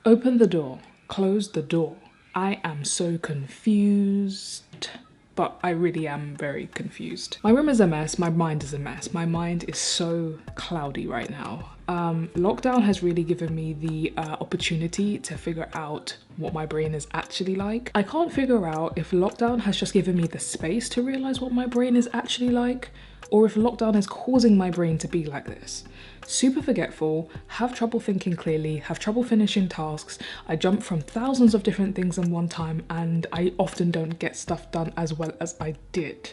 Open the door, close the door. I am so confused. But I really am very confused. My room is a mess, my mind is a mess. My mind is so cloudy right now. Lockdown has really given me the opportunity to figure out what my brain is actually like. I can't figure out if lockdown has just given me the space to realize what my brain is actually like, or if lockdown is causing my brain to be like this. Super forgetful, have trouble thinking clearly, have trouble finishing tasks. I jump from thousands of different things in one time and I often don't get stuff done as well as I did.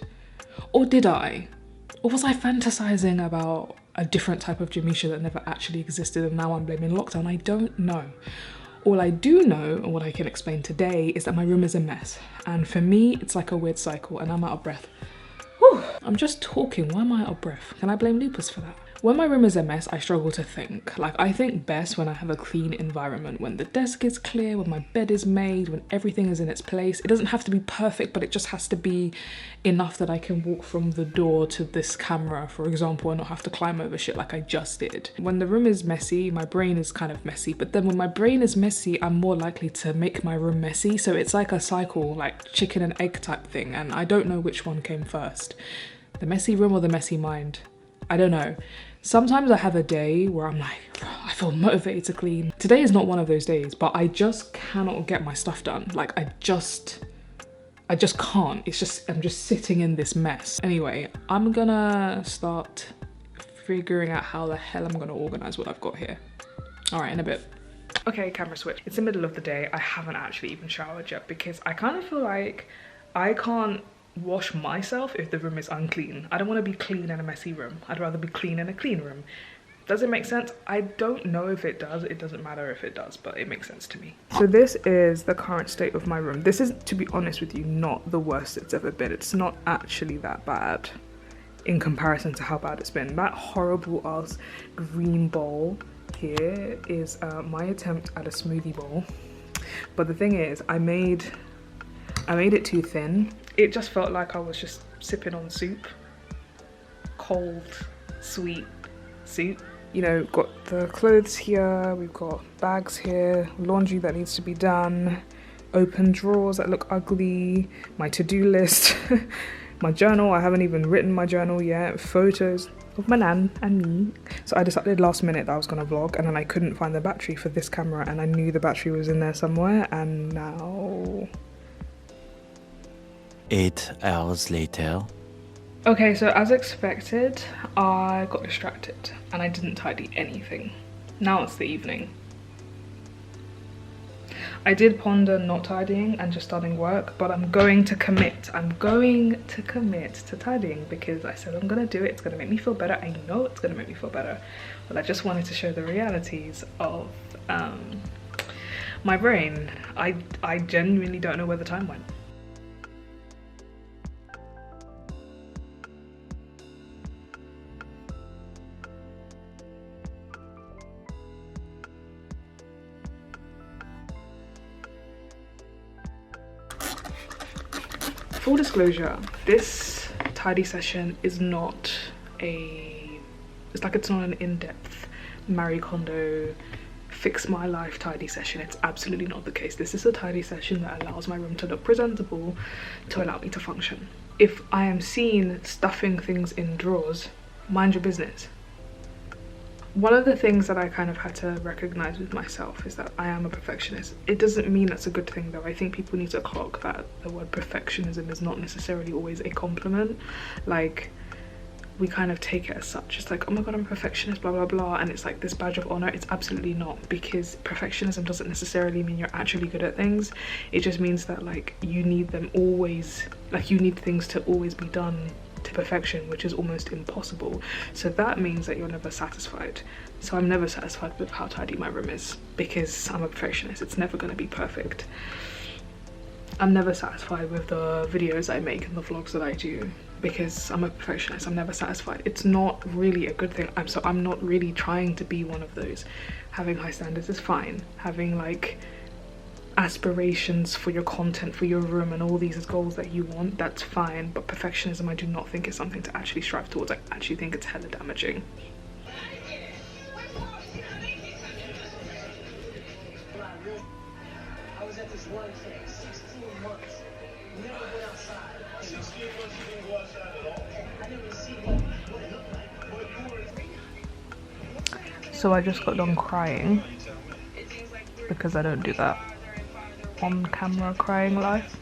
Or did I? Or was I fantasizing about a different type of Jamisha that never actually existed and now I'm blaming lockdown? I don't know. All I do know, and what I can explain today, is that my room is a mess. And for me, it's like a weird cycle and I'm out of breath. Whew, I'm just talking, why am I out of breath? Can I blame lupus for that? When my room is a mess, I struggle to think. Like, I think best when I have a clean environment, when the desk is clear, when my bed is made, when everything is in its place. It doesn't have to be perfect, but it just has to be enough that I can walk from the door to this camera, for example, and not have to climb over shit like I just did. When the room is messy, my brain is kind of messy, but then when my brain is messy, I'm more likely to make my room messy. So it's like a cycle, like chicken and egg type thing, and I don't know which one came first. The messy room or the messy mind? I don't know. Sometimes I have a day where I'm like, I feel motivated to clean. Today is not one of those days, but I just cannot get my stuff done. Like I just can't. It's just, I'm just sitting in this mess. Anyway, I'm gonna start figuring out how the hell I'm gonna organize what I've got here. All right, in a bit. Okay, camera switch. It's the middle of the day. I haven't actually even showered yet because I kind of feel like I can't wash myself if the room is unclean. I don't want to be clean in a messy room. I'd rather be clean in a clean room. Does it make sense? I don't know if it does. It doesn't matter if it does, but it makes sense to me. So this is the current state of my room. This is, to be honest with you, not the worst it's ever been. It's not actually that bad in comparison to how bad it's been. That horrible ass green bowl here is my attempt at a smoothie bowl. But the thing is, I made it too thin. It just felt like I was just sipping on soup. Cold, sweet soup. You know, got the clothes here, we've got bags here, laundry that needs to be done, open drawers that look ugly, my to-do list, my journal, I haven't even written my journal yet, photos of my nan and me. So I decided last minute that I was gonna vlog, and then I couldn't find the battery for this camera, and I knew the battery was in there somewhere, and now 8 hours later. Okay, so as expected, I got distracted and I didn't tidy anything. Now it's the evening. I did ponder not tidying and just starting work, but I'm going to commit. I'm going to commit to tidying because I said I'm gonna do it. It's gonna make me feel better. I know it's gonna make me feel better, but I just wanted to show the realities of my brain. I genuinely don't know where the time went. Full disclosure, this tidy session is not it's not an in-depth Marie Kondo fix my life tidy session. It's absolutely not the case. This is a tidy session that allows my room to look presentable, to allow me to function. If I am seen stuffing things in drawers, mind your business. One of the things that I kind of had to recognize with myself is that I am a perfectionist. It doesn't mean that's a good thing though. I think people need to clock that the word perfectionism is not necessarily always a compliment. Like, we kind of take it as such. It's like, oh my god, I'm a perfectionist, blah blah blah, and it's like this badge of honor. It's absolutely not, because perfectionism doesn't necessarily mean you're actually good at things. It just means that like you need them always, like you need things to always be done to perfection, which is almost impossible. So that means that you're never satisfied. So I'm never satisfied with how tidy my room is because I'm a perfectionist. It's never going to be perfect. I'm never satisfied with the videos I make and the vlogs that I do because I'm a perfectionist. I'm never satisfied. It's not really a good thing. I'm not really trying to be one of those. Having high standards is fine. Having like aspirations for your content, for your room, and all these goals that you want, that's fine. But perfectionism, I do not think is something to actually strive towards. I actually think it's hella damaging. So I just got done crying because I don't do that on camera, crying live.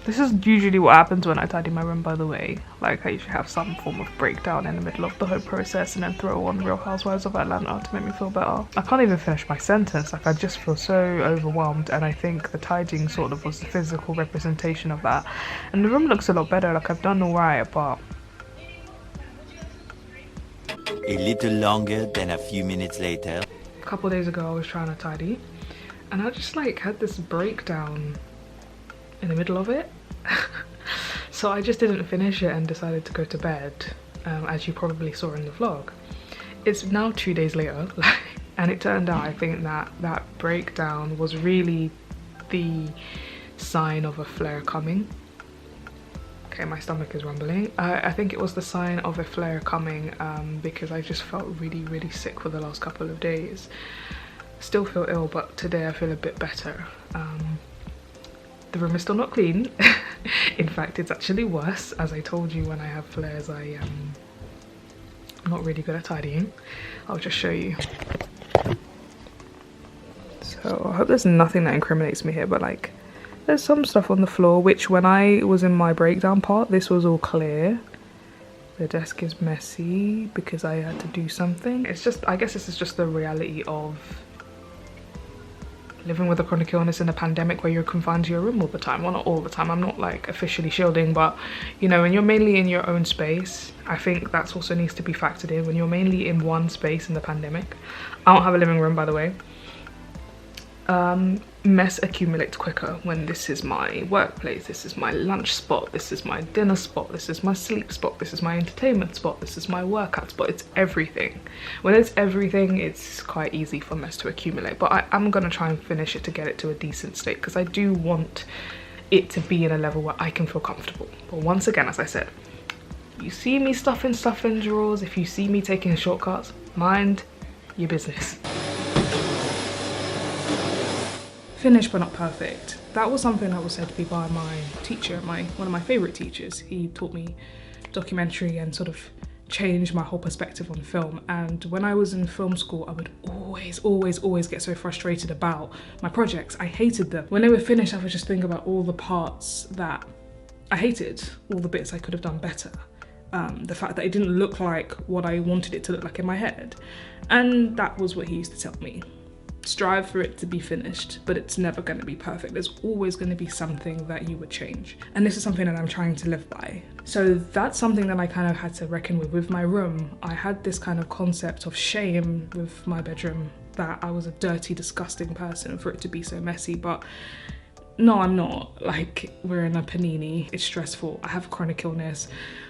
This is usually what happens when I tidy my room, by the way. Like, I usually have some form of breakdown in the middle of the whole process and then throw on Real Housewives of Atlanta to make me feel better. I can't even finish my sentence. Like, I just feel so overwhelmed, and I think the tidying sort of was the physical representation of that. And the room looks a lot better. Like, I've done alright, but A little longer than a few minutes later. a couple days ago I was trying to tidy and I just like had this breakdown in the middle of it. So I just didn't finish it and decided to go to bed, as you probably saw in the vlog. It's now 2 days later and it turned out I think that that breakdown was really the sign of a flare coming. Okay, my stomach is rumbling. I think it was the sign of a flare coming, because I just felt really sick for the last couple of days. Still feel ill, but today I feel a bit better. The room is still not clean. In fact, it's actually worse. As I told you, when I have flares, I am not really good at tidying. I'll just show you. So I hope there's nothing that incriminates me here, but like, there's some stuff on the floor, which when I was in my breakdown part, this was all clear. The desk is messy because I had to do something. It's just, I guess this is just the reality of living with a chronic illness in a pandemic where you're confined to your room all the time. Well, not all the time, I'm not like officially shielding, but you know, when you're mainly in your own space, I think that's also needs to be factored in. When you're mainly in one space in the pandemic. I don't have a living room, by the way. Mess accumulates quicker when this is my workplace, this is my lunch spot, this is my dinner spot, this is my sleep spot, this is my entertainment spot, this is my workout spot. It's everything. When it's everything, it's quite easy for mess to accumulate, but I'm gonna try and finish it to get it to a decent state because I do want it to be in a level where I can feel comfortable. But once again, as I said, you see me stuffing stuff in drawers, if you see me taking shortcuts, mind your business. Finished but not perfect. That was something that was said to me by my teacher, one of my favorite teachers. He taught me documentary and sort of changed my whole perspective on film. And when I was in film school, I would always get so frustrated about my projects. I hated them. When they were finished, I would just think about all the parts that I hated, all the bits I could have done better. The fact that it didn't look like what I wanted it to look like in my head. And that was what he used to tell me. Strive for it to be finished, but it's never going to be perfect. There's always going to be something that you would change. And this is something that I'm trying to live by. So that's something that I kind of had to reckon with my room. I had this kind of concept of shame with my bedroom, that I was a dirty, disgusting person for it to be so messy, but no, I'm not. Like, we're in a panini, it's stressful, I have chronic illness,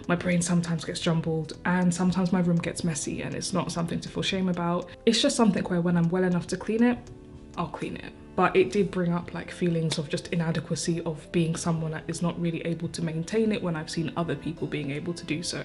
my brain sometimes gets jumbled, and sometimes my room gets messy, and it's not something to feel shame about. It's just something where when I'm well enough to clean it, I'll clean it. But it did bring up like feelings of just inadequacy of being someone that is not really able to maintain it when I've seen other people being able to do so.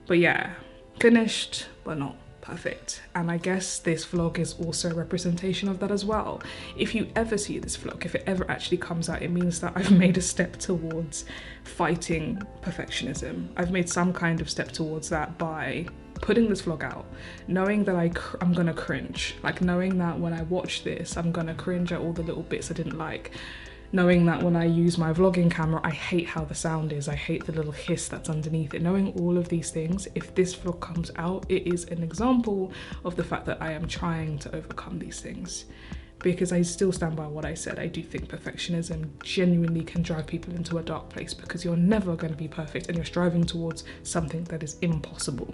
But yeah, finished, but not perfect. And I guess this vlog is also a representation of that as well. If you ever see this vlog, if it ever actually comes out, it means that I've made a step towards fighting perfectionism. I've made some kind of step towards that by putting this vlog out, knowing that I'm gonna cringe, like knowing that when I watch this, I'm gonna cringe at all the little bits I didn't like, knowing that when I use my vlogging camera, I hate how the sound is, I hate the little hiss that's underneath it. Knowing all of these things, if this vlog comes out, it is an example of the fact that I am trying to overcome these things. Because I still stand by what I said. I do think perfectionism genuinely can drive people into a dark place because you're never going to be perfect and you're striving towards something that is impossible.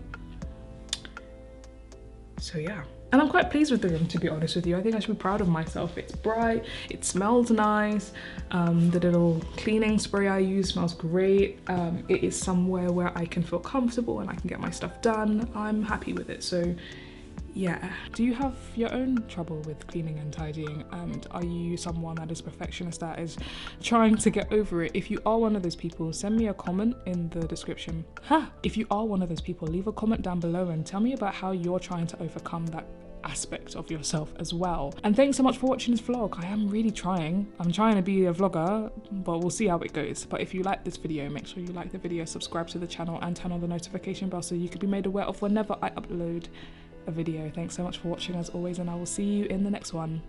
So yeah. And I'm quite pleased with the room, to be honest with you. I think I should be proud of myself. It's bright, it smells nice, the little cleaning spray I use smells great. It is somewhere where I can feel comfortable and I can get my stuff done. I'm happy with it, so yeah. Do you have your own trouble with cleaning and tidying? And are you someone that is perfectionist that is trying to get over it? If you are one of those people, send me a comment in the description. If you are one of those people, leave a comment down below and tell me about how you're trying to overcome that aspect of yourself as well. And thanks so much for watching this vlog. I am really trying. I'm trying to be a vlogger, but we'll see how it goes. But if you like this video, make sure you like the video, subscribe to the channel and turn on the notification bell so you can be made aware of whenever I upload a video. Thanks so much for watching as always, and I will see you in the next one.